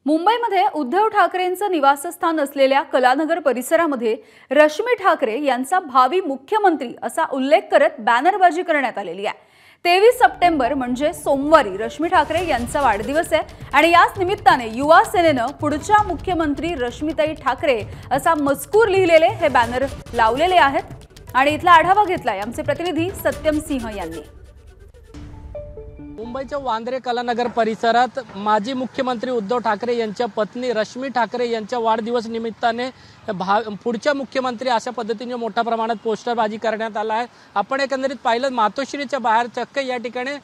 मुंबईमध्ये उद्धव ठाकरेंचं निवासस्थान असलेल्या कलानगर परिसरामध्ये रश्मी ठाकरे यांचा भावी मुख्यमंत्री असा उल्लेख करत बॅनरबाजी करण्यात आलेली आहे। 23 सप्टेंबर म्हणजे सोमवारी रश्मी ठाकरे यांचा वाढदिवस आहे आणि याच निमित्ताने युवा सेनेनं पुढच्या मुख्यमंत्री रश्मीताई ठाकरे असा मजकूर लिहिलेले हे बॅनर लावलेले आहेत आणि इथला आढावा घेतलाय आमचे प्रतिनिधी सत्यम सिंह यांनी। मुंबईच्या वांद्रे कलानगर परिसरात माजी मुख्यमंत्री उद्धव ठाकरे यांच्या पत्नी रश्मी ठाकरे यांच्या वाढदिवस निमित्ताने पुढच्या मुख्यमंत्री अशा पद्धतीने मोठ्या प्रमाणात पोस्टरबाजी करण्यात आला आहे। आपण एकंदरीत पाहिलं मातोश्रीच्या बाहेर चक्क या ठिकाणी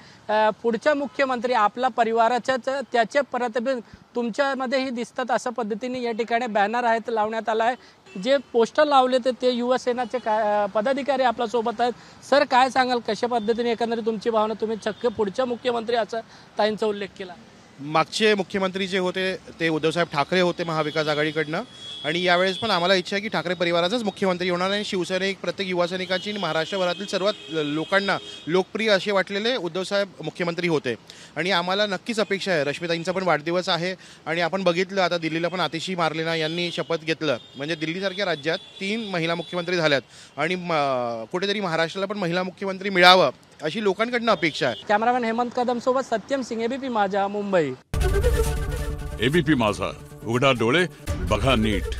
पुढच्या मुख्यमंत्री आपला परिवाराच्या त्याचे प्रतिबिंब तुमच्यामध्येही दिसतात अशा पद्धतीने या ठिकाणी बॅनर आहेत लावण्यात आला आहे। जे पोस्टर लावले ते युवा सेनाचे पदाधिकारी आपल्या सोबत आहेत। सर काय सांगाल, कशा पद्धतीने एकंदरीत तुमची भावना, तुम्ही चक्क पुढच्या मुख्यमंत्री असा ताईंचा उल्लेख केला? मागचे मुख्यमंत्री जे होते ते उद्धवसाहेब ठाकरे होते महाविकास आघाडीकडनं, आणि यावेळेस पण आम्हाला इच्छा आहे की ठाकरे परिवाराचाच मुख्यमंत्री होणार आहे। शिवसैनिक प्रत्येक युवा सैनिकांची महाराष्ट्रभरातील सर्वात लोकांना लोकप्रिय असे वाटलेले उद्धवसाहेब मुख्यमंत्री होते आणि आम्हाला नक्कीच अपेक्षा आहे। रश्मीताईंचा पण वाढदिवस आहे आणि आपण बघितलं आता दिल्लीला पण आतिशी मार्लेना यांनी शपथ घेतलं, म्हणजे दिल्लीसारख्या राज्यात 3 महिला मुख्यमंत्री झाल्यात आणि कुठेतरी महाराष्ट्राला पण महिला मुख्यमंत्री मिळावं अशी लोकांकडनं अपेक्षा आहे। कॅमेरामॅन हेमंत कदम सोबत सत्यम सिंह, एबीपी माझा, मुंबई। एबीपी माझा, उघडा डोळे बघा नीट।